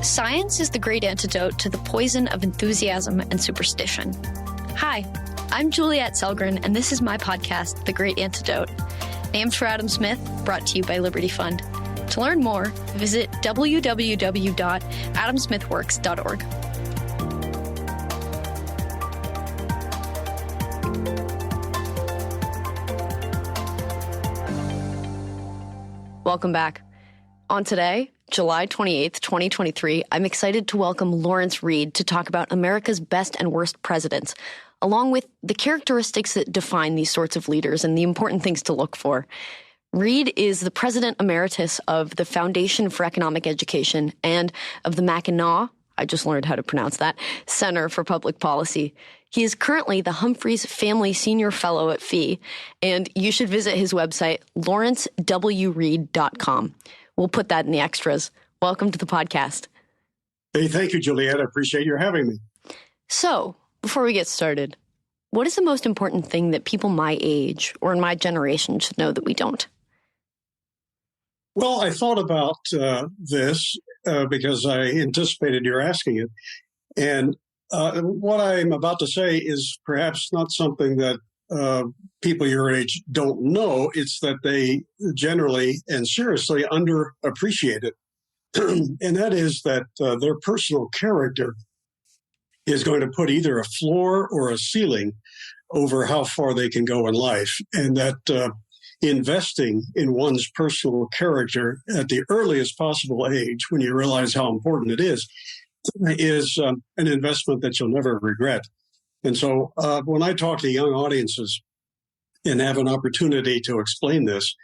Science is the great antidote to the poison of enthusiasm and superstition. Hi, I'm Juliet Selgren, and this is my podcast, The Great Antidote, named for Adam Smith, brought to you by Liberty Fund. To learn more, visit www.adamsmithworks.org. Welcome back. On today, July 28th, 2023, I'm excited to welcome Lawrence Reed to talk about America's best and worst presidents, along with the characteristics that define these sorts of leaders and the important things to look for. Reed is the president emeritus of the Foundation for Economic Education and of the Mackinac, I just learned how to pronounce that, Center for Public Policy. He is currently the Humphreys Family Senior Fellow at FEE, and you should visit his website, lawrencewreed.com. We'll put that in the extras. Welcome to the podcast. Hey, thank you, Juliet. I appreciate your having me. So, before we get started, what is the most important thing that people my age or in my generation should know that we don't? Well, I thought about this because I anticipated you're asking it. And what I'm about to say is perhaps not something that people your age don't know. It's that they generally and seriously underappreciate it. And that is that their personal character is going to put either a floor or a ceiling over how far they can go in life. And that investing in one's personal character at the earliest possible age, when you realize how important it is an investment that you'll never regret. And so when I talk to young audiences and have an opportunity to explain this,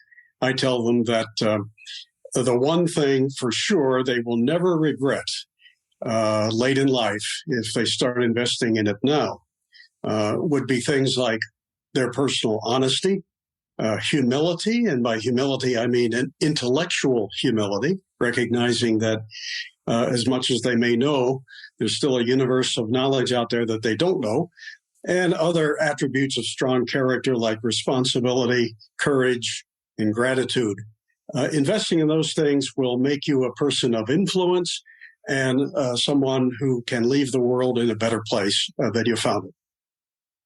I tell them that the one thing for sure they will never regret late in life, if they start investing in it now, would be things like their personal honesty, humility, and by humility, I mean an intellectual humility, recognizing that as much as they may know, there's still a universe of knowledge out there that they don't know, and other attributes of strong character like responsibility, courage, and gratitude. Investing in those things will make you a person of influence and someone who can leave the world in a better place than you found it.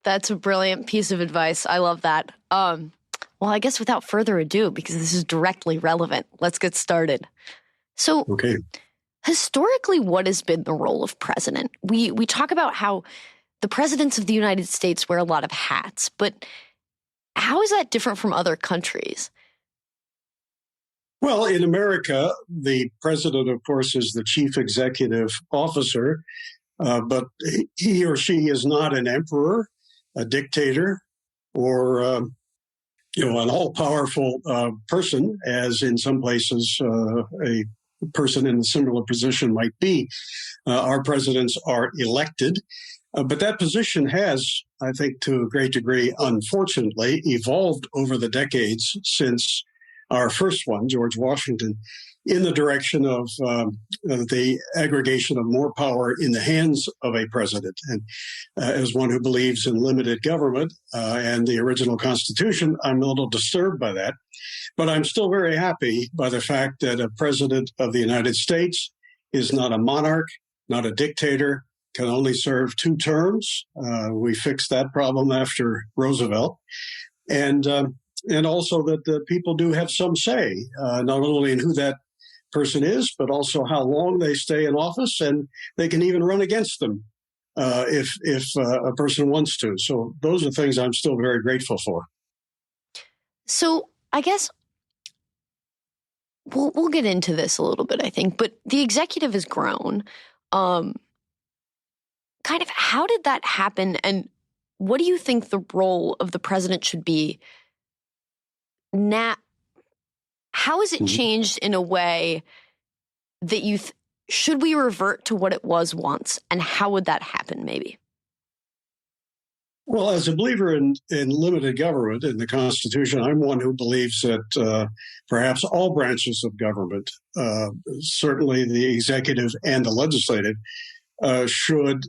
That's a brilliant piece of advice. I love that. Well, I guess without further ado, because this is directly relevant, let's get started. So, okay. Historically, what has been the role of president? We talk about how the presidents of the United States wear a lot of hats, but how is that different from other countries? Well, in America, the president, of course, is the chief executive officer, but he or she is not an emperor, a dictator, or an all-powerful person, as in some places a person in a similar position might be. Our presidents are elected, but that position has, I think, to a great degree, unfortunately, evolved over the decades since our first one, George Washington, in the direction of the aggregation of more power in the hands of a president. And as one who believes in limited government and the original Constitution, I'm a little disturbed by that. But I'm still very happy by the fact that a president of the United States is not a monarch, not a dictator, can only serve 2 terms. We fixed that problem after Roosevelt. And also that the people do have some say, not only in who that person is, but also how long they stay in office, and they can even run against them if a person wants to. So those are things I'm still very grateful for. So I guess we'll get into this a little bit, I think, but the executive has grown. Kind of how did that happen, and what do you think the role of the president should be now? How has it changed in a way that you should we revert to what it was once, and how would that happen maybe? Well, as a believer in limited government in the Constitution, I'm one who believes that perhaps all branches of government, certainly the executive and the legislative, should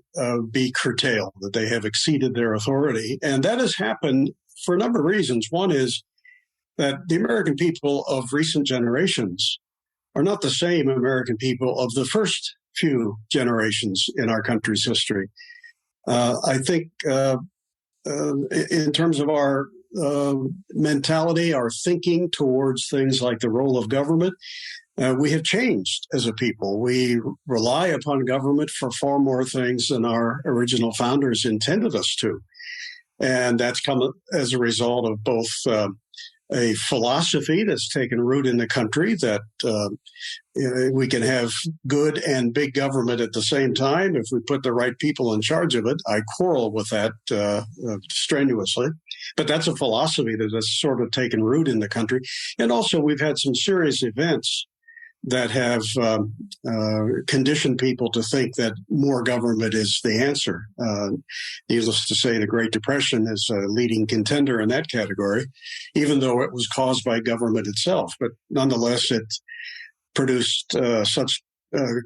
be curtailed, that they have exceeded their authority. And that has happened for a number of reasons. One is that the American people of recent generations are not the same American people of the first few generations in our country's history. I think in terms of our mentality, our thinking towards things like the role of government, we have changed as a people. We rely upon government for far more things than our original founders intended us to. And that's come as a result of both a philosophy that's taken root in the country that we can have good and big government at the same time if we put the right people in charge of it. I quarrel with that strenuously, but that's a philosophy that has sort of taken root in the country. And also, we've had some serious events that have conditioned people to think that more government is the answer. Needless to say, the Great Depression is a leading contender in that category, even though it was caused by government itself. But nonetheless, it produced such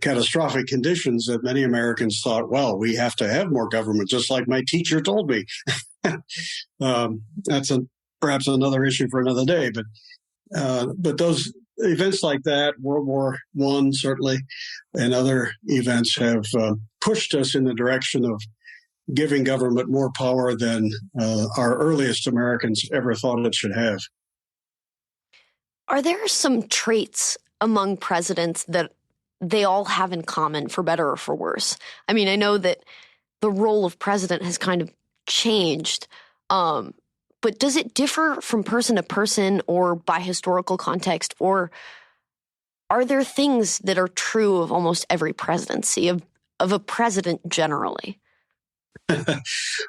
catastrophic conditions that many Americans thought, well, we have to have more government, just like my teacher told me. That's perhaps another issue for another day. But those events like that, World War I certainly, and other events have pushed us in the direction of giving government more power than our earliest Americans ever thought it should have. Are there some traits among presidents that they all have in common, for better or for worse? I mean, I know that the role of president has kind of changed, but does it differ from person to person or by historical context? Or are there things that are true of almost every presidency, of a president generally?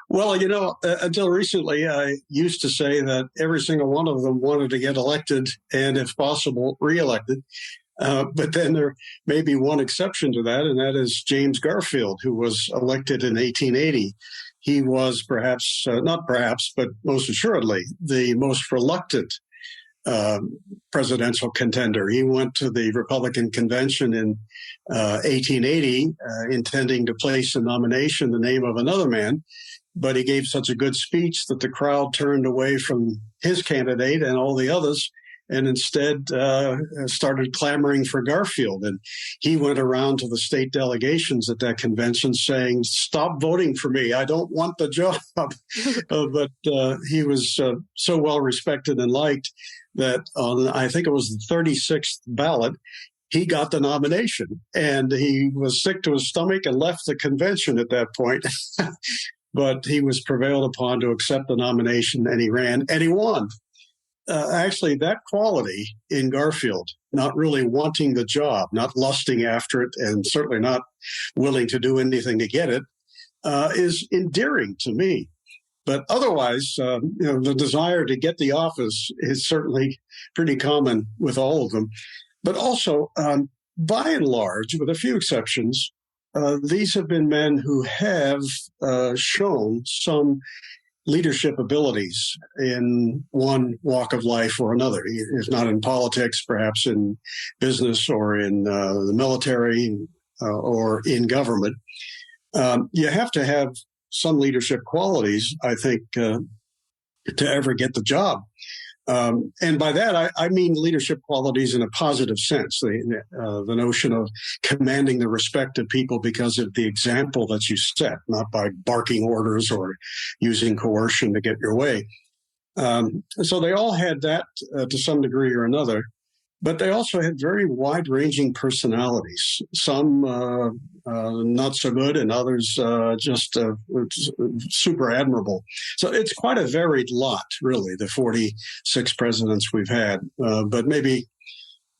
Well, until recently, I used to say that every single one of them wanted to get elected and, if possible, reelected. But then there may be one exception to that, and that is James Garfield, who was elected in 1880. He was not perhaps, but most assuredly, the most reluctant presidential contender. He went to the Republican convention in 1880, intending to place a nomination in the name of another man, but he gave such a good speech that the crowd turned away from his candidate and all the others, and instead started clamoring for Garfield. And he went around to the state delegations at that convention saying, "Stop voting for me. I don't want the job." But he was so well respected and liked that on, I think it was the 36th ballot, he got the nomination. And he was sick to his stomach and left the convention at that point. But he was prevailed upon to accept the nomination, and he ran, and he won. Actually, that quality in Garfield, not really wanting the job, not lusting after it, and certainly not willing to do anything to get it, is endearing to me. But otherwise, the desire to get the office is certainly pretty common with all of them. But also, by and large, with a few exceptions, these have been men who have shown some leadership abilities in one walk of life or another, if not in politics, perhaps in business or in the military or in government. You have to have some leadership qualities, I think, to ever get the job. And by that, I mean leadership qualities in a positive sense, the notion of commanding the respect of people because of the example that you set, not by barking orders or using coercion to get your way. So they all had that to some degree or another, but they also had very wide-ranging personalities, some not so good and others just super admirable. So it's quite a varied lot, really, the 46 presidents we've had. But maybe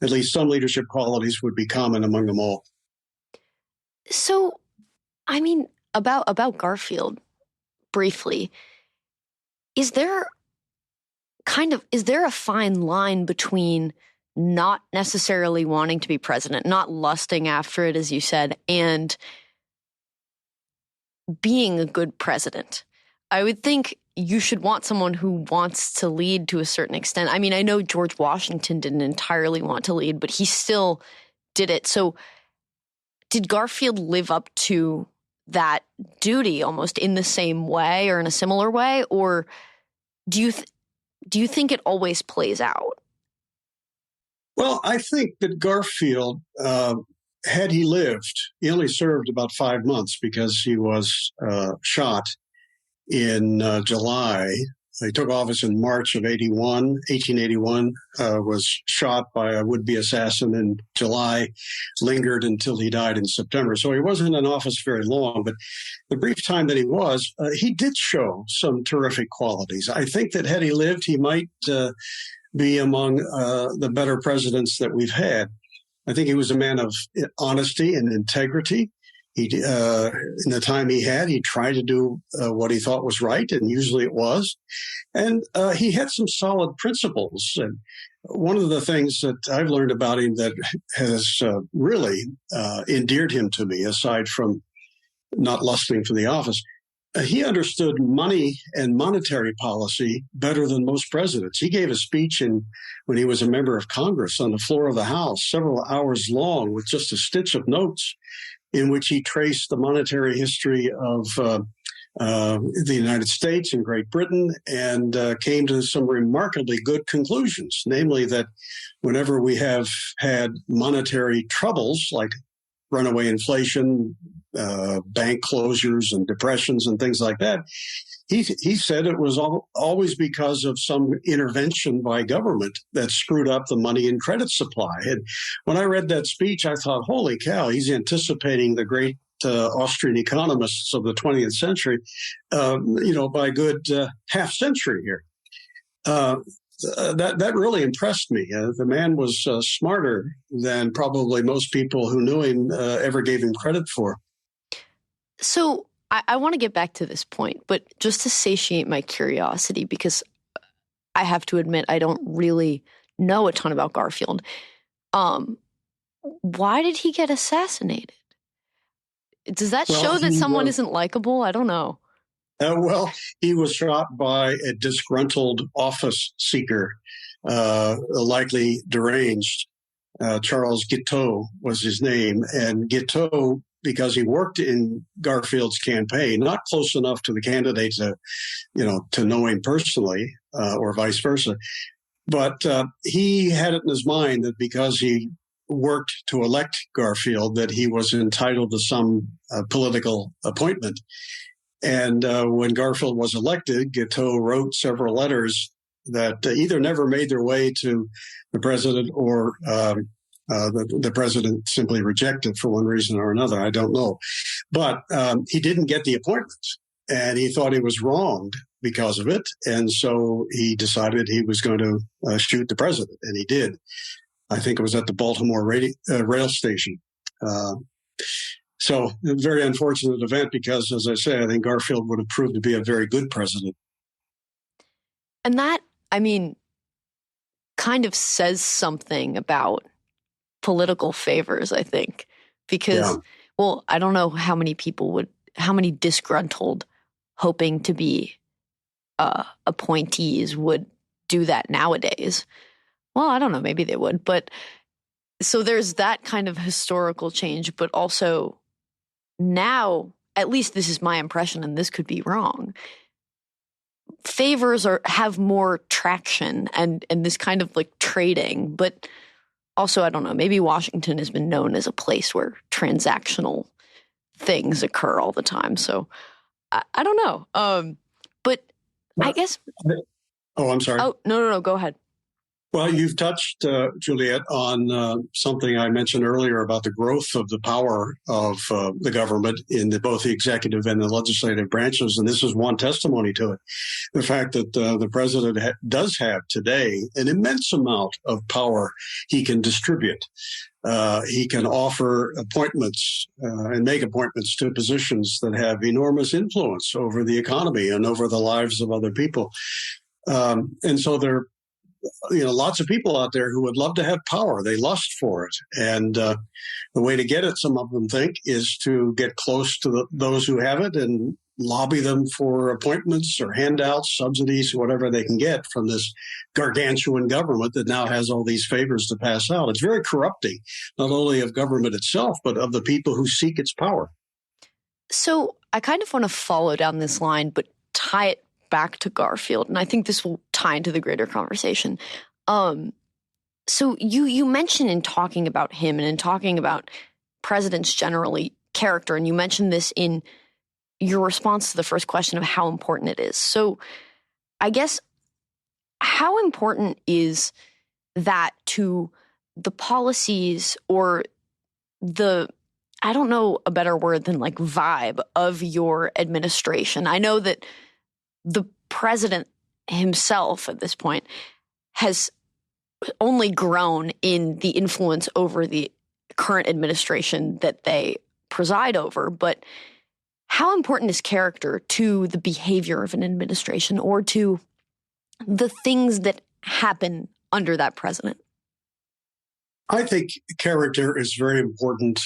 at least some leadership qualities would be common among them all. So, I mean, about Garfield, briefly, is there a fine line between not necessarily wanting to be president, not lusting after it, as you said, and being a good president? I would think you should want someone who wants to lead to a certain extent. I mean, I know George Washington didn't entirely want to lead, but he still did it. So did Garfield live up to that duty almost in the same way or in a similar way? Or do you think it always plays out? Well, I think that Garfield had he lived, he only served about 5 months because he was shot in July. He took office in March of 1881, was shot by a would-be assassin in July, lingered until he died in September. So he wasn't in office very long, but the brief time that he was, he did show some terrific qualities. I think that had he lived, he might be among the better presidents that we've had. I think he was a man of honesty and integrity. He, in the time he had, he tried to do what he thought was right, and usually it was. And he had some solid principles. And one of the things that I've learned about him that has really endeared him to me, aside from not lusting for the office, he understood money and monetary policy better than most presidents. He gave a speech when he was a member of Congress on the floor of the House, several hours long, with just a stitch of notes, in which he traced the monetary history of the United States and Great Britain, and came to some remarkably good conclusions, namely that whenever we have had monetary troubles like runaway inflation, bank closures and depressions and things like that, he said it was always because of some intervention by government that screwed up the money and credit supply. And when I read that speech, I thought, holy cow, he's anticipating the great Austrian economists of the 20th century, by a good half century here. That really impressed me. The man was smarter than probably most people who knew him ever gave him credit for. So I want to get back to this point, but just to satiate my curiosity, because I have to admit I don't really know a ton about Garfield. Why did he get assassinated? Does that show that someone isn't likable? I don't know. He was shot by a disgruntled office seeker, likely deranged. Charles Guiteau was his name, and Guiteau, because he worked in Garfield's campaign, not close enough to the candidate to know him personally, or vice versa. But he had it in his mind that because he worked to elect Garfield, that he was entitled to some political appointment. And when Garfield was elected, Guiteau wrote several letters that either never made their way to the president, or the president simply rejected for one reason or another. I don't know. But he didn't get the appointment, and he thought he was wronged because of it. And so he decided he was going to shoot the president, and he did. I think it was at the Baltimore rail station. So a very unfortunate event because, as I say, I think Garfield would have proved to be a very good president. And that, kind of says something about political favors, I think, because, I don't know how many disgruntled hoping to be appointees would do that nowadays. Well, I don't know, maybe they would, but so there's that kind of historical change, but also now, at least this is my impression, and this could be wrong, favors have more traction and this kind of like trading, but also, I don't know, maybe Washington has been known as a place where transactional things occur all the time. So I don't know. But I guess. Oh, I'm sorry. Oh, no, go ahead. Well, you've touched, Juliet, on something I mentioned earlier about the growth of the power of the government in both the executive and the legislative branches, and this is one testimony to it. The fact that the president does have today an immense amount of power he can distribute. He can offer appointments and make appointments to positions that have enormous influence over the economy and over the lives of other people. And so there lots of people out there who would love to have power. They lust for it. And the way to get it, some of them think, is to get close to those who have it and lobby them for appointments or handouts, subsidies, whatever they can get from this gargantuan government that now has all these favors to pass out. It's very corrupting, not only of government itself, but of the people who seek its power. So I kind of want to follow down this line, but tie it back to Garfield, and I think this will tie into the greater conversation. So you mentioned in talking about him and in talking about presidents generally, character. And you mentioned this in your response to the first question of how important it is. So I guess, how important is that to the policies or the, I don't know a better word than like vibe of your administration? I know that the president himself at this point has only grown in the influence over the current administration that they preside over, but how important is character to the behavior of an administration or to the things that happen under that president? I think character is very important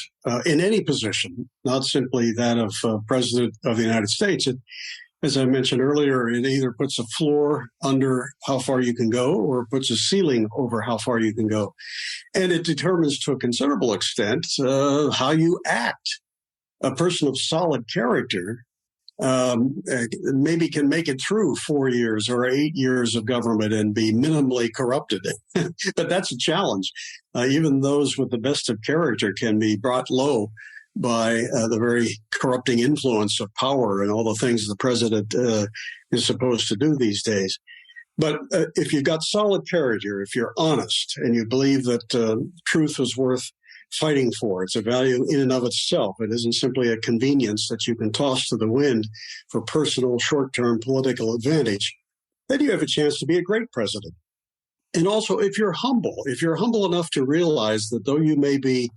in any position, not simply that of President of the United States. As I mentioned earlier, it either puts a floor under how far you can go or puts a ceiling over how far you can go. And it determines to a considerable extent how you act. A person of solid character maybe can make it through 4 years or 8 years of government and be minimally corrupted. But that's a challenge. Even those with the best of character can be brought low by the very corrupting influence of power and all the things the president is supposed to do these days. But if you've got solid character, if you're honest and you believe that truth is worth fighting for, it's a value in and of itself. It isn't simply a convenience that you can toss to the wind for personal short-term political advantage, then you have a chance to be a great president. And also, if you're humble enough to realize that though you may be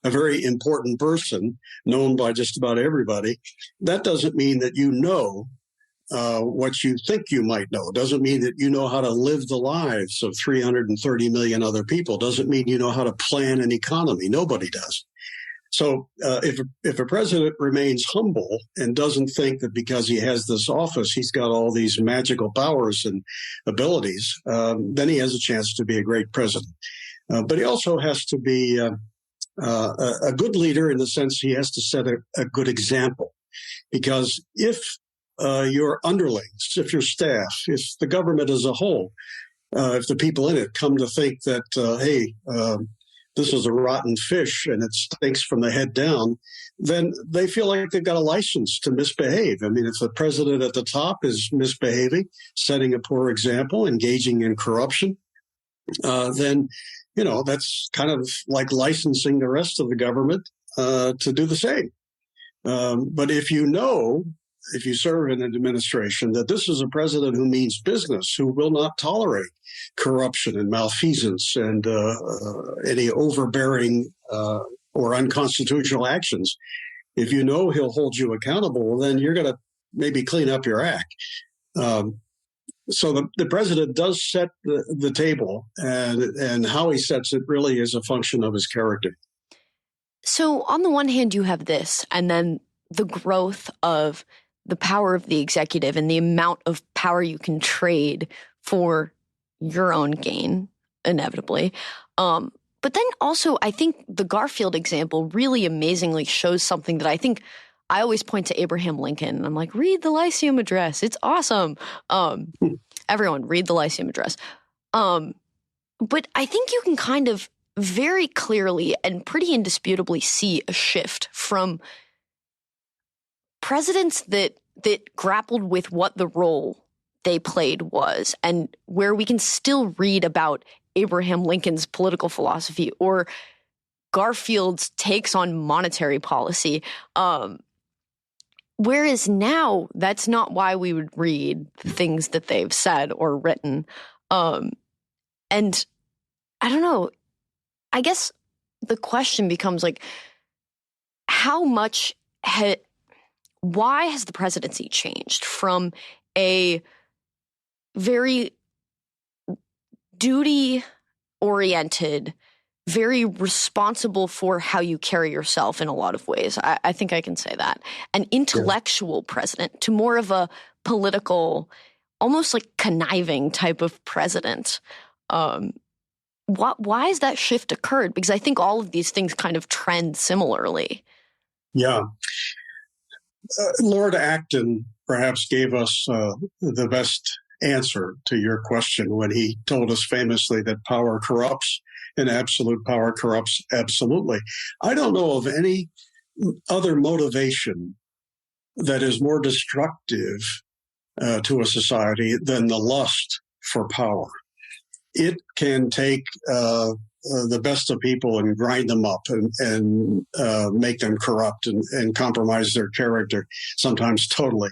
a very important person known by just about everybody, that doesn't mean that you know what you think you might know. Doesn't mean that you know how to live the lives of 330 million other people. Doesn't mean you know how to plan an economy. Nobody does. So if a president remains humble and doesn't think that because he has this office, he's got all these magical powers and abilities, then he has a chance to be a great president. But he also has to be a good leader in the sense he has to set a good example. Because if your underlings, if your staff, if the government as a whole, if the people in it come to think that, hey, this is a rotten fish and it stinks from the head down, then they feel like they've got a license to misbehave. I mean, if the president at the top is misbehaving, setting a poor example, engaging in corruption, then, you know, that's kind of like licensing the rest of the government to do the same. But if you serve in an administration, that this is a president who means business, who will not tolerate corruption and malfeasance and any overbearing or unconstitutional actions. If you know he'll hold you accountable, then you're going to maybe clean up your act. So the president does set the table, and how he sets it really is a function of his character. So on the one hand, you have this, and then the growth of the power of the executive and the amount of power you can trade for your own gain, inevitably. But then also, I think the Garfield example really amazingly shows something that I think I always point to Abraham Lincoln. And I'm like, read the Lyceum Address. It's awesome. Everyone, read the Lyceum Address. But I think you can kind of very clearly and pretty indisputably see a shift from presidents that grappled with what the role they played was, and where we can still read about Abraham Lincoln's political philosophy or Garfield's takes on monetary policy. Whereas now, that's not why we would read things that they've said or written. And I don't know, I guess the question becomes like, why has the presidency changed from a very duty-oriented, very responsible for how you carry yourself in a lot of ways? I think I can say that. An intellectual president to more of a political, almost like conniving type of president. Why has that shift occurred? Because I think all of these things kind of trend similarly. Yeah. Lord Acton perhaps gave us the best answer to your question when he told us famously that power corrupts and absolute power corrupts absolutely. I don't know of any other motivation that is more destructive to a society than the lust for power. It can take the best of people and grind them up and make them corrupt and compromise their character, sometimes totally.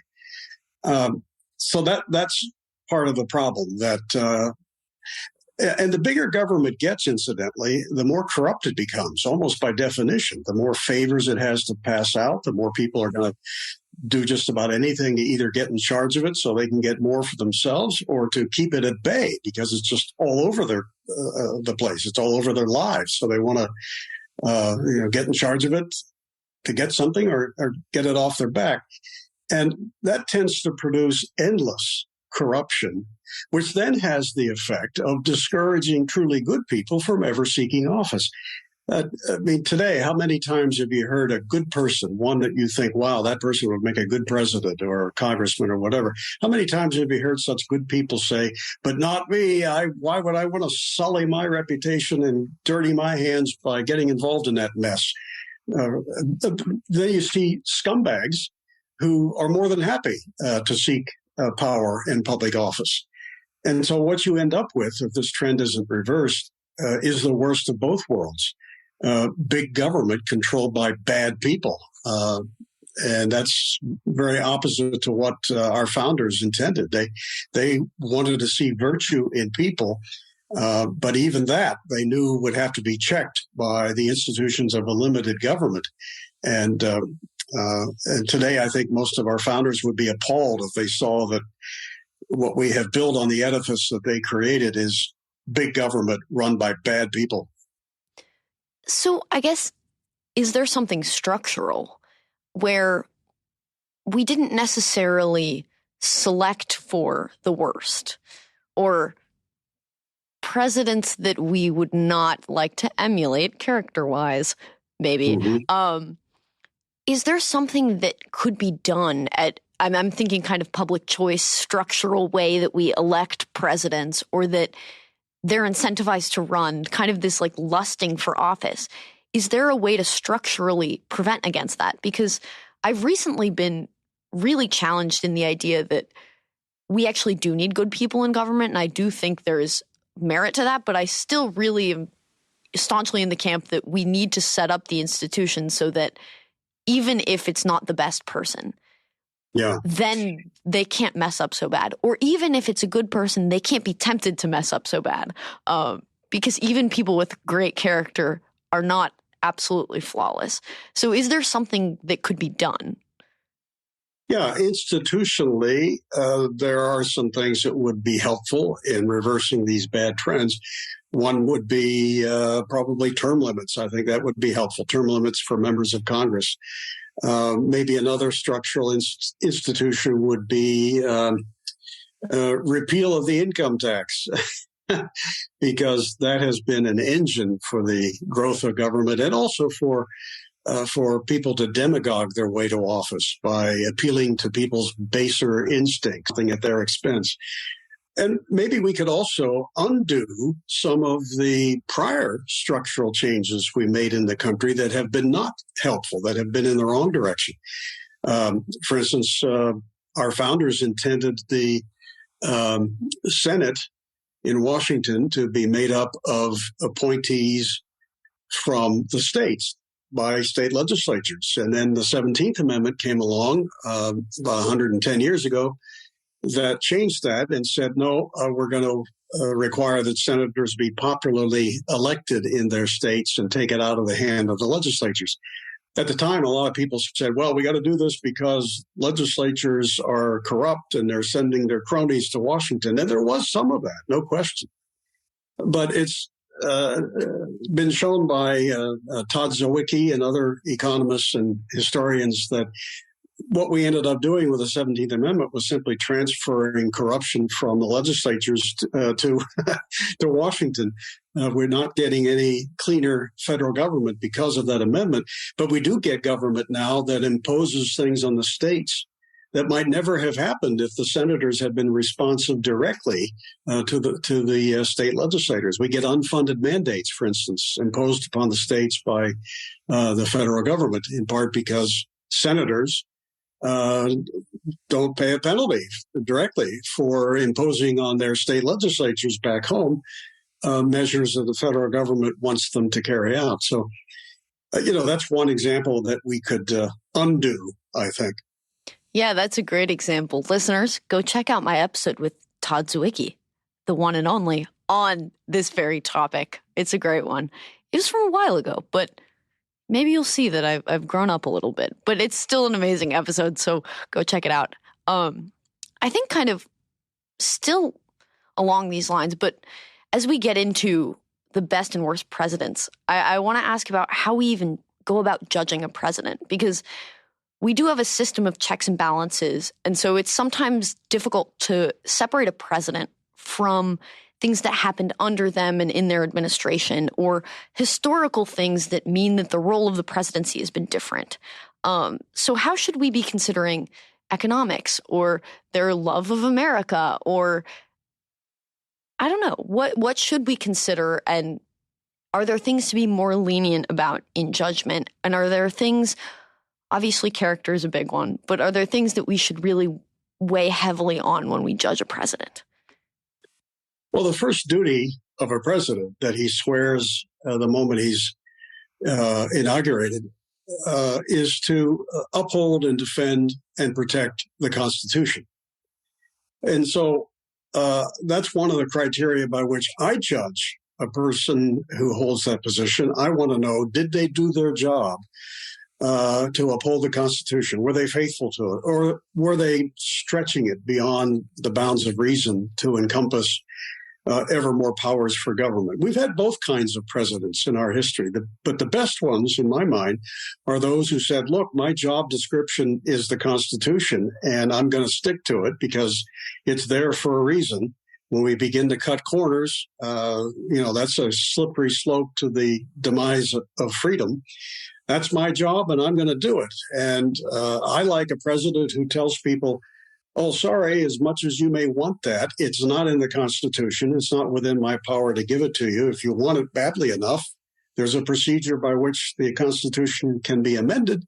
So that's part of the problem. And the bigger government gets, incidentally, the more corrupt it becomes, almost by definition. The more favors it has to pass out, the more people are going to do just about anything to either get in charge of it so they can get more for themselves or to keep it at bay because it's just all over the place. It's all over their lives. So they want to get in charge of it to get something or get it off their back. And that tends to produce endless corruption, which then has the effect of discouraging truly good people from ever seeking office. Today, how many times have you heard a good person, one that you think, wow, that person would make a good president or congressman or whatever? How many times have you heard such good people say, but not me? Why would I want to sully my reputation and dirty my hands by getting involved in that mess? Then you see scumbags who are more than happy to seek power in public office. And so what you end up with, if this trend isn't reversed, is the worst of both worlds. Big government controlled by bad people. And that's very opposite to what our founders intended. They wanted to see virtue in people, but even that they knew would have to be checked by the institutions of a limited government. And today, I think most of our founders would be appalled if they saw that what we have built on the edifice that they created is big government run by bad people. So I guess, is there something structural where we didn't necessarily select for the worst or presidents that we would not like to emulate character-wise, maybe? Mm-hmm. Is there something that could be done I'm thinking kind of public choice, structural way that we elect presidents or that they're incentivized to run, kind of this like lusting for office. Is there a way to structurally prevent against that? Because I've recently been really challenged in the idea that we actually do need good people in government, and I do think there is merit to that, but I still really am staunchly in the camp that we need to set up the institution so that even if it's not the best person, then they can't mess up so bad. Or even if it's a good person, they can't be tempted to mess up so bad. Because even people with great character are not absolutely flawless. So is there something that could be done? Yeah, institutionally, there are some things that would be helpful in reversing these bad trends. One would be probably term limits. I think that would be helpful. Term limits for members of Congress. Maybe another structural institution would be repeal of the income tax, because that has been an engine for the growth of government and also for people to demagogue their way to office by appealing to people's baser instincts at their expense. And maybe we could also undo some of the prior structural changes we made in the country that have been not helpful, that have been in the wrong direction. For instance, our founders intended the Senate in Washington to be made up of appointees from the states by state legislatures. And then the 17th Amendment came along about 110 years ago that changed that and said, no, we're going to require that senators be popularly elected in their states and take it out of the hand of the legislatures. At the time, a lot of people said, well, we got to do this because legislatures are corrupt and they're sending their cronies to Washington. And there was some of that, no question. But it's been shown by Todd Zywicki and other economists and historians that what we ended up doing with the 17th Amendment was simply transferring corruption from the legislatures to Washington. We're not getting any cleaner federal government because of that amendment, but we do get government now that imposes things on the states that might never have happened if the senators had been responsive directly to the state legislators. We get unfunded mandates, for instance, imposed upon the states by the federal government, in part because senators don't pay a penalty directly for imposing on their state legislatures back home measures that the federal government wants them to carry out. So, that's one example that we could undo, I think. Yeah, that's a great example. Listeners, go check out my episode with Todd Zwicky, the one and only, on this very topic. It's a great one. It was from a while ago, but maybe you'll see that I've grown up a little bit. But it's still an amazing episode, so go check it out. I think kind of still along these lines, but as we get into the best and worst presidents, I want to ask about how we even go about judging a president, because we do have a system of checks and balances. And so it's sometimes difficult to separate a president from things that happened under them and in their administration, or historical things that mean that the role of the presidency has been different. So how should we be considering economics or their love of America, or I don't know, what should we consider, and are there things to be more lenient about in judgment? And are there things, obviously character is a big one, but are there things that we should really weigh heavily on when we judge a president? Well, the first duty of a president that he swears the moment he's inaugurated is to uphold and defend and protect the Constitution. And so that's one of the criteria by which I judge a person who holds that position. I want to know, did they do their job to uphold the Constitution? Were they faithful to it? Or were they stretching it beyond the bounds of reason to encompass ever more powers for government? We've had both kinds of presidents in our history, but the best ones, in my mind, are those who said, look, my job description is the Constitution, and I'm going to stick to it because it's there for a reason. When we begin to cut corners, that's a slippery slope to the demise of freedom. That's my job, and I'm going to do it. And I like a president who tells people, oh, sorry, as much as you may want that, it's not in the Constitution. It's not within my power to give it to you. If you want it badly enough, there's a procedure by which the Constitution can be amended,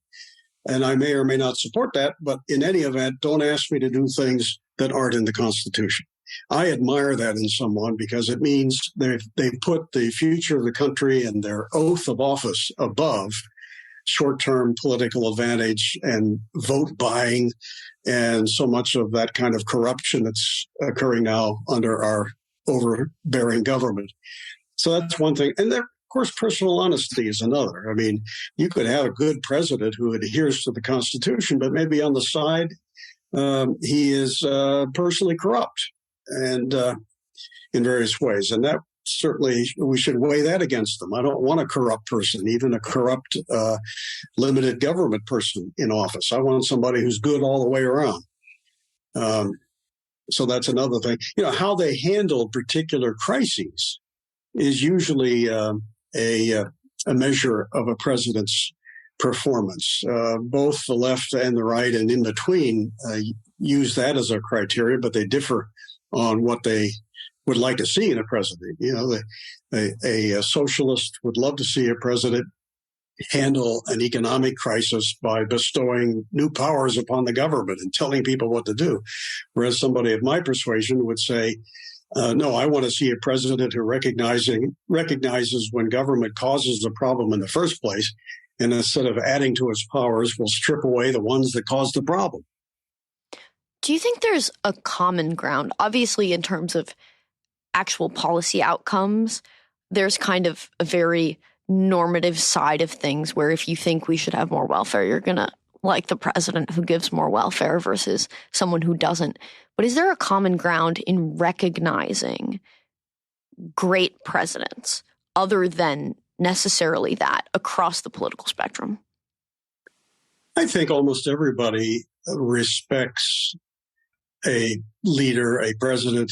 and I may or may not support that. But in any event, don't ask me to do things that aren't in the Constitution. I admire that in someone because it means they've put the future of the country and their oath of office above short-term political advantage and vote buying and so much of that kind of corruption that's occurring now under our overbearing government. So that's one thing. And there, of course, personal honesty is another. I mean, you could have a good president who adheres to the Constitution, but maybe on the side, he is personally corrupt and in various ways. And that certainly, we should weigh that against them. I don't want a corrupt person, even a corrupt limited government person in office. I want somebody who's good all the way around. So that's another thing. How they handle particular crises is usually a measure of a president's performance. Both the left and the right and in between use that as a criteria, but they differ on what they would like to see in a president. A socialist would love to see a president handle an economic crisis by bestowing new powers upon the government and telling people what to do. Whereas somebody of my persuasion would say, no, I want to see a president who recognizes when government causes the problem in the first place, and instead of adding to its powers, will strip away the ones that caused the problem. Do you think there's a common ground? Obviously, in terms of actual policy outcomes, there's kind of a very normative side of things where if you think we should have more welfare, you're going to like the president who gives more welfare versus someone who doesn't. But is there a common ground in recognizing great presidents other than necessarily that across the political spectrum? I think almost everybody respects a leader, a president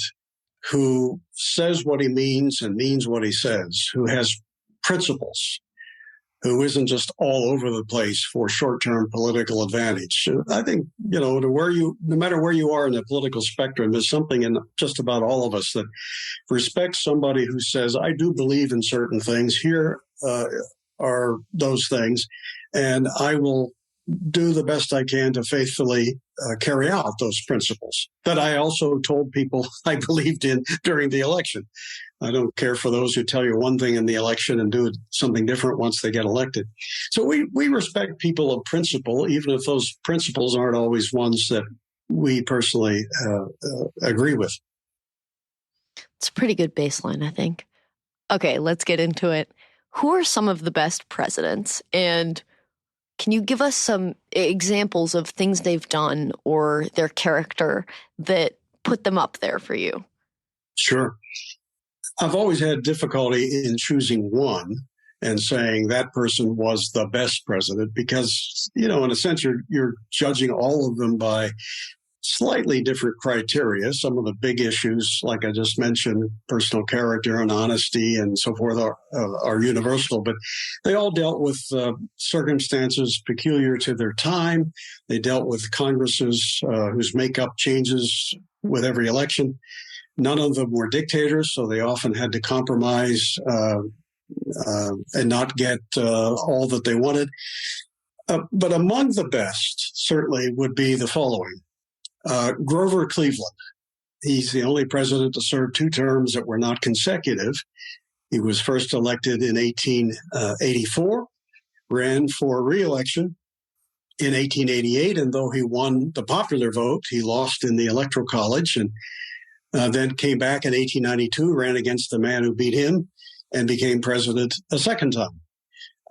who says what he means and means what he says, who has principles. who isn't just all over the place for short-term political advantage. I think, no matter where you are in the political spectrum, there's something in just about all of us that respects somebody who says, I do believe in certain things. Here are those things, and I will do the best I can to faithfully carry out those principles that I also told people I believed in during the election. I don't care for those who tell you one thing in the election and do something different once they get elected. So we respect people of principle, even if those principles aren't always ones that we personally agree with. It's a pretty good baseline, I think. Okay, let's get into it. Who are some of the best presidents? And can you give us some examples of things they've done or their character that put them up there for you? Sure. I've always had difficulty in choosing one and saying that person was the best president because, in a sense, you're judging all of them by slightly different criteria. Some of the big issues, like I just mentioned, personal character and honesty and so forth are universal, but they all dealt with circumstances peculiar to their time. They dealt with Congresses whose makeup changes with every election. None of them were dictators, so they often had to compromise and not get all that they wanted. But among the best certainly would be the following. Grover Cleveland. He's the only president to serve 2 terms that were not consecutive. He was first elected in 1884, ran for re-election in 1888, and though he won the popular vote, he lost in the Electoral College and then came back in 1892, ran against the man who beat him, and became president a second time.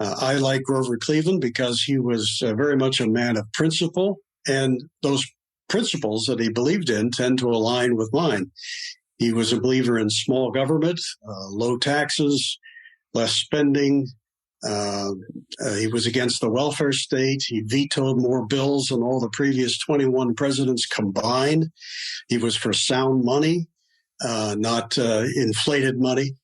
I like Grover Cleveland because he was very much a man of principle, and those principles that he believed in tend to align with mine. He was a believer in small government, low taxes, less spending. He was against the welfare state. He vetoed more bills than all the previous 21 presidents combined. He was for sound money, not inflated money.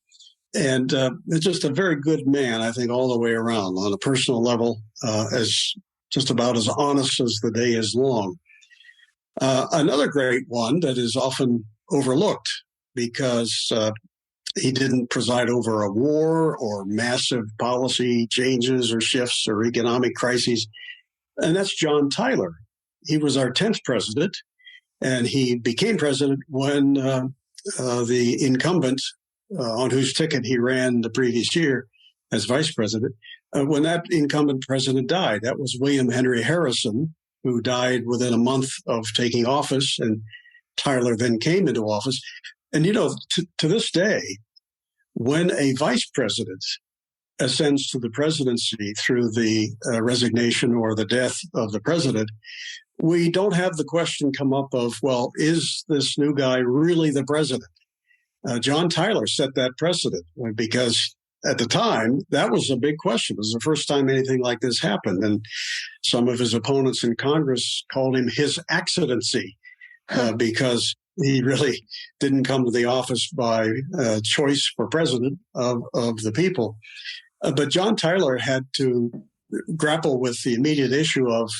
And just a very good man, I think, all the way around on a personal level, as just about as honest as the day is long. Another great one that is often overlooked because he didn't preside over a war or massive policy changes or shifts or economic crises, and that's John Tyler. He was our 10th president, and he became president when the incumbent on whose ticket he ran the previous year as vice president, when that incumbent president died. That was William Henry Harrison, who died within a month of taking office, and Tyler then came into office. And, to this day, when a vice president ascends to the presidency through the resignation or the death of the president, we don't have the question come up of, well, is this new guy really the president? John Tyler set that precedent because at the time, that was a big question. It was the first time anything like this happened. And some of his opponents in Congress called him his accidency because he really didn't come to the office by choice for president of the people. But John Tyler had to grapple with the immediate issue of,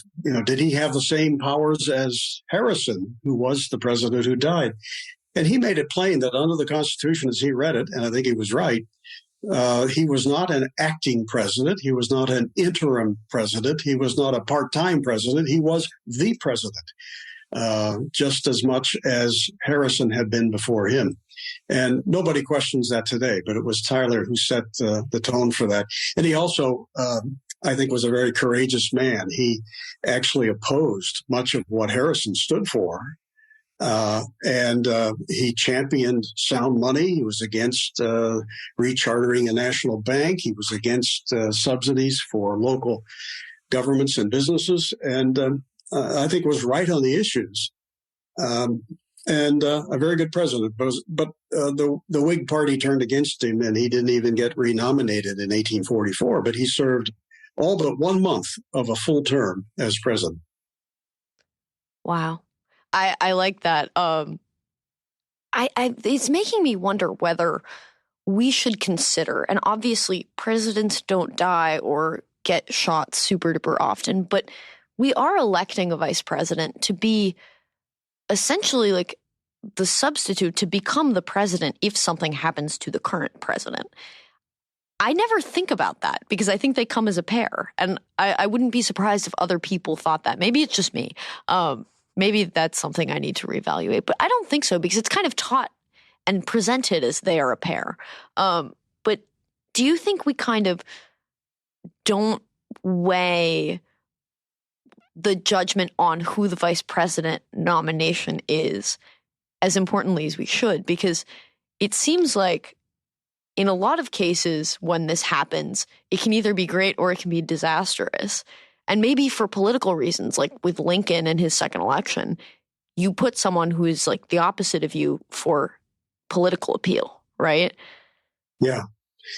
did he have the same powers as Harrison, who was the president who died? And he made it plain that under the Constitution, as he read it, and I think he was right, he was not an acting president. He was not an interim president. He was not a part-time president. He was the president, just as much as Harrison had been before him. And nobody questions that today, but it was Tyler who set the tone for that. And he also, I think, was a very courageous man. He actually opposed much of what Harrison stood for. And he championed sound money. He was against rechartering a national bank. He was against subsidies for local governments and businesses. And I think was right on the issues. And a very good president. But the Whig Party turned against him, and he didn't even get renominated in 1844. But he served all but 1 month of a full term as president. Wow. I like that. It's making me wonder whether we should consider? And obviously, presidents don't die or get shot super duper often, but we are electing a vice president to be essentially like the substitute to become the president if something happens to the current president. I never think about that because I think they come as a pair. And I wouldn't be surprised if other people thought that. Maybe it's just me. Maybe that's something I need to reevaluate. But I don't think so because it's kind of taught and presented as they are a pair. But do you think we kind of don't weigh the judgment on who the vice president nomination is as importantly as we should? Because it seems like in a lot of cases when this happens, it can either be great or it can be disastrous. And maybe for political reasons, like with Lincoln and his second election, you put someone who is like the opposite of you for political appeal, right? Yeah.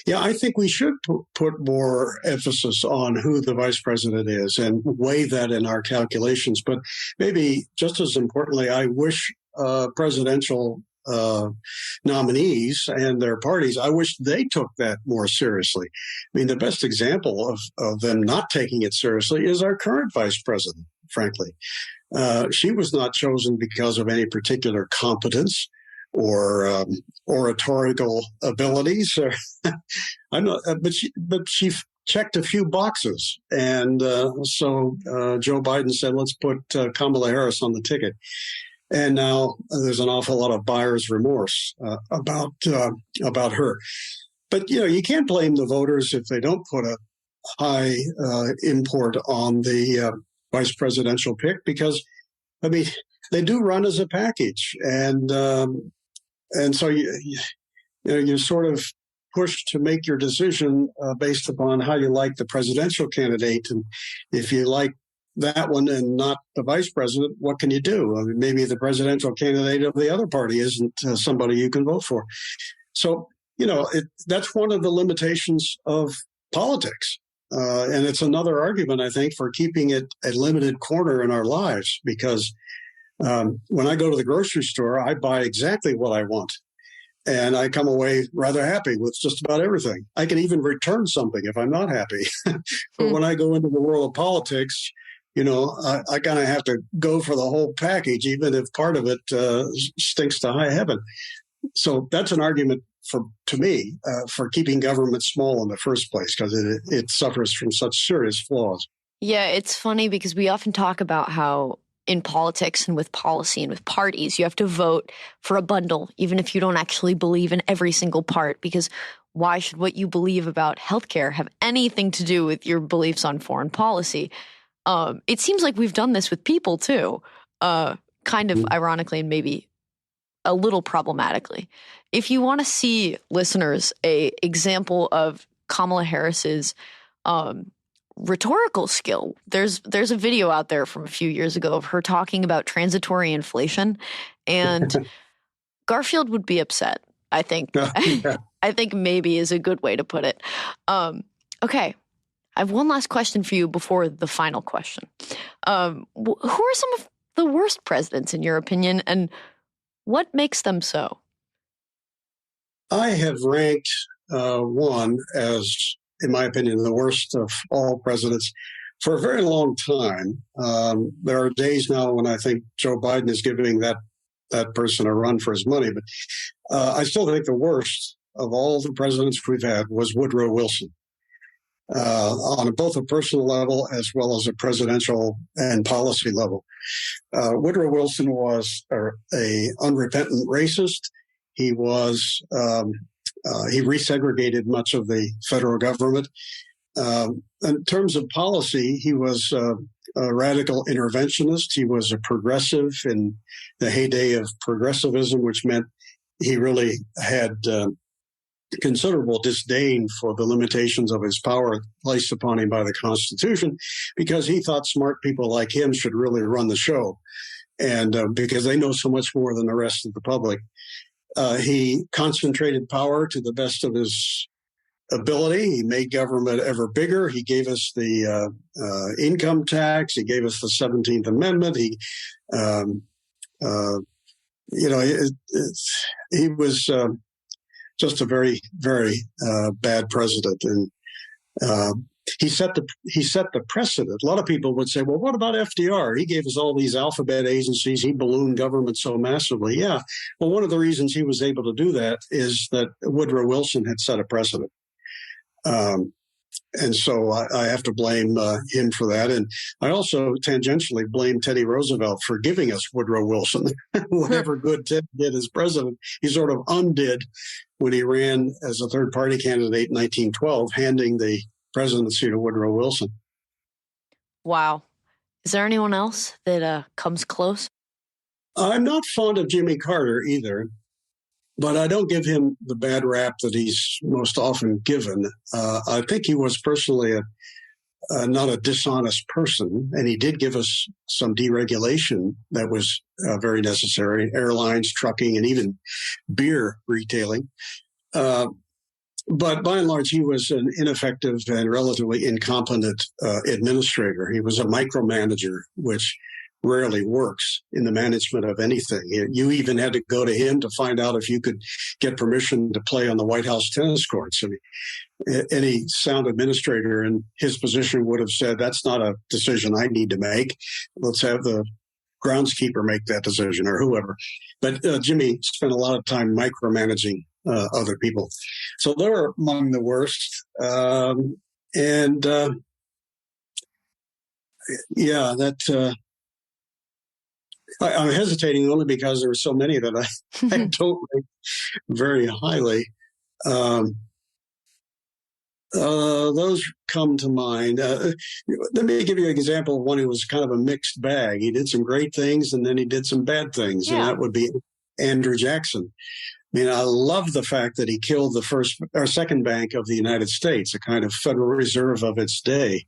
Yeah, I think we should put more emphasis on who the vice president is and weigh that in our calculations. But maybe just as importantly, I wish presidential nominees and their parties, I wish they took that more seriously. I mean, the best example of them not taking it seriously is our current vice president, frankly. She was not chosen because of any particular competence or oratorical abilities. I'm not, but she checked a few boxes, and so Joe Biden said, "Let's put Kamala Harris on the ticket." And now there's an awful lot of buyer's remorse about her. But you can't blame the voters if they don't put a high import on the vice presidential pick, because I mean they do run as a package, and so you're sort of pushed to make your decision based upon how you like the presidential candidate. And if you like that one and not the vice president, what can you do? I mean, maybe the presidential candidate of the other party isn't somebody you can vote for. So, that's one of the limitations of politics. And it's another argument, I think, for keeping it a limited corner in our lives, because when I go to the grocery store, I buy exactly what I want. And I come away rather happy with just about everything. I can even return something if I'm not happy. But when I go into the world of politics, I kind of have to go for the whole package, even if part of it stinks to high heaven. So that's an argument to me, for keeping government small in the first place, because it suffers from such serious flaws. Yeah, it's funny because we often talk about how in politics and with policy and with parties, you have to vote for a bundle, even if you don't actually believe in every single part, because why should what you believe about healthcare have anything to do with your beliefs on foreign policy? It seems like we've done this with people too, kind of ironically and maybe a little problematically. If you want to see, listeners, a example of Kamala Harris's rhetorical skill, there's a video out there from a few years ago of her talking about transitory inflation, and Garfield would be upset, I think. I think maybe is a good way to put it. Okay. I have one last question for you before the final question. Who are some of the worst presidents in your opinion, and what makes them so? I have ranked one as, in my opinion, the worst of all presidents for a very long time. There are days now when I think Joe Biden is giving that person a run for his money, but I still think the worst of all the presidents we've had was Woodrow Wilson. On both a personal level as well as a presidential and policy level. Woodrow Wilson was a unrepentant racist. He was he resegregated much of the federal government. In terms of policy, he was a radical interventionist. He was a progressive in the heyday of progressivism, which meant he really had considerable disdain for the limitations of his power placed upon him by the Constitution, because he thought smart people like him should really run the show, and because they know so much more than the rest of the public. He concentrated power to the best of his ability. He made government ever bigger. He gave us the income tax. He gave us the 17th Amendment. He was just a very, very bad president. And he set the precedent. A lot of people would say, well, what about FDR? He gave us all these alphabet agencies. He ballooned government so massively. Yeah. Well, one of the reasons he was able to do that is that Woodrow Wilson had set a precedent. And so I have to blame him for that. And I also tangentially blame Teddy Roosevelt for giving us Woodrow Wilson. Whatever good Ted did as president, he sort of undid when he ran as a third-party candidate in 1912, handing the presidency to Woodrow Wilson. Wow. Is there anyone else that comes close? I'm not fond of Jimmy Carter either. But I don't give him the bad rap that he's most often given. I think he was personally not a dishonest person, and he did give us some deregulation that was very necessary, airlines, trucking, and even beer retailing. But by and large, he was an ineffective and relatively incompetent administrator. He was a micromanager, which rarely works in the management of anything. You even had to go to him to find out if you could get permission to play on the White House tennis courts. I mean, any sound administrator in his position would have said, that's not a decision I need to make. Let's have the groundskeeper make that decision, or whoever. But Jimmy spent a lot of time micromanaging other people. So they're among the worst. I'm hesitating only because there are so many that I don't rate very highly. Those come to mind. Let me give you an example of one who was kind of a mixed bag. He did some great things, and then he did some bad things, and that would be Andrew Jackson. I mean, I love the fact that he killed the first or second bank of the United States, a kind of Federal Reserve of its day.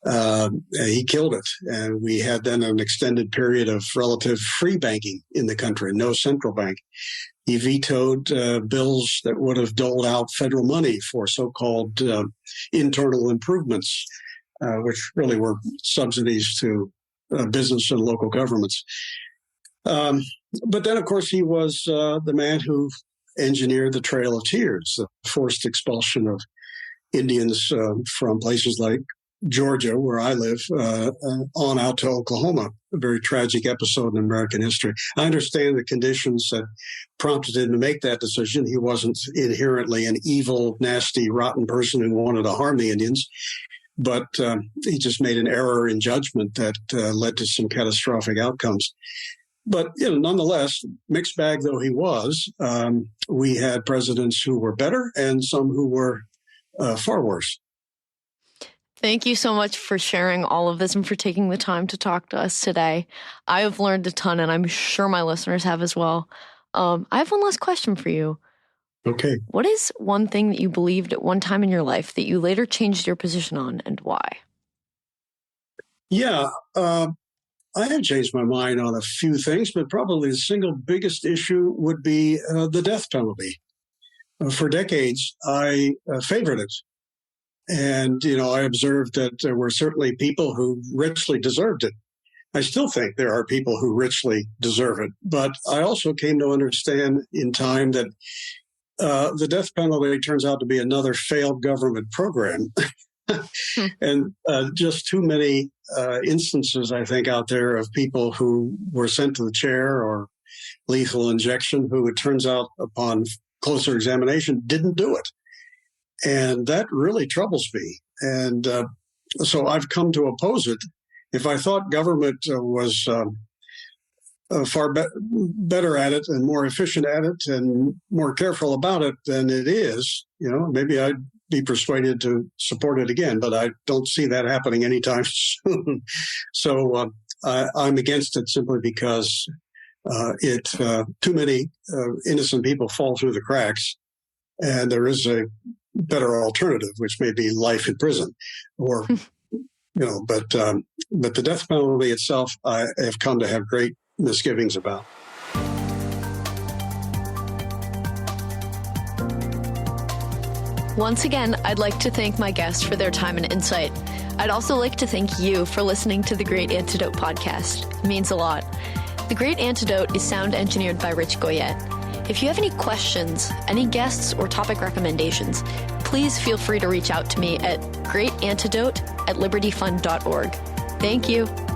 He killed it. And we had then an extended period of relative free banking in the country, no central bank. He vetoed bills that would have doled out federal money for so-called internal improvements, which really were subsidies to business and local governments. But then, of course, he was the man who engineered the Trail of Tears, the forced expulsion of Indians from places like Georgia, where I live, on out to Oklahoma, a very tragic episode in American history. I understand the conditions that prompted him to make that decision. He wasn't inherently an evil, nasty, rotten person who wanted to harm the Indians, but he just made an error in judgment that led to some catastrophic outcomes. But, nonetheless, mixed bag though he was, we had presidents who were better and some who were far worse. Thank you so much for sharing all of this and for taking the time to talk to us today. I have learned a ton, and I'm sure my listeners have as well. I have one last question for you. Okay. What is one thing that you believed at one time in your life that you later changed your position on, and why? Yeah, I have changed my mind on a few things, but probably the single biggest issue would be the death penalty. For decades, I favored it. And, I observed that there were certainly people who richly deserved it. I still think there are people who richly deserve it. But I also came to understand in time that the death penalty turns out to be another failed government program. And just too many instances, I think, out there of people who were sent to the chair or lethal injection who, it turns out, upon closer examination, didn't do it. And that really troubles me. And so I've come to oppose it. If I thought government was far better at it and more efficient at it and more careful about it than it is, maybe I'd be persuaded to support it again. But I don't see that happening anytime soon. So I'm against it simply because too many innocent people fall through the cracks. And there is a better alternative, which may be life in prison, or but the death penalty itself, I have come to have great misgivings about. Once again, I'd like to thank my guests for their time and insight. I'd also like to thank you for listening to the Great Antidote podcast. It means a lot. The Great Antidote is sound engineered by Rich Goyette. If you have any questions, any guests, or topic recommendations, please feel free to reach out to me at greatantidote@libertyfund.org. Thank you.